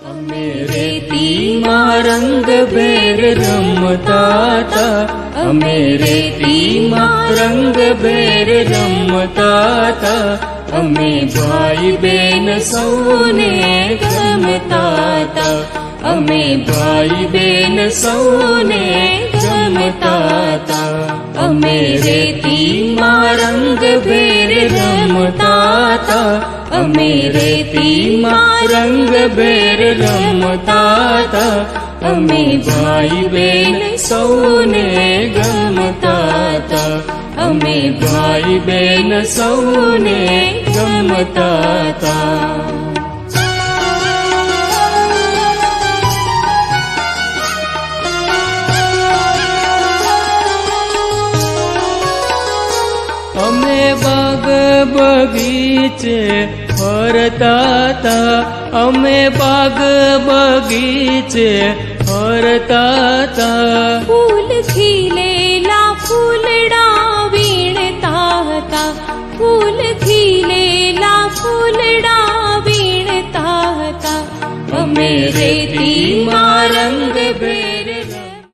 અમે રેતીમાં રંગભેર રમતા તા, અમે રેતીમાં રંગભેર રમતા તા, અમે ભાઈ બેન સૌને ગમતા તા, અમે ભાઈ બેન સૌને ગમતા તા. અમે રેતીમાં રંગભેર રમતા તા, અમે રેતીમાં રંગભેર રમતા તા, અમે ભાઈ બેન સૌને ગમતા તા, અમે ભાઈ બેન સૌને ગમતા તા. અમે બાગ બગીચે ફરતા તા, અમે બાગ બગીચે ફરતા તા. ફૂલ ખીલેલા ફૂલડા વીણતા હતા, ફૂલ ખીલેલા ફૂલડા વીણતા હતા. અમે રેતીમાં રંગભેર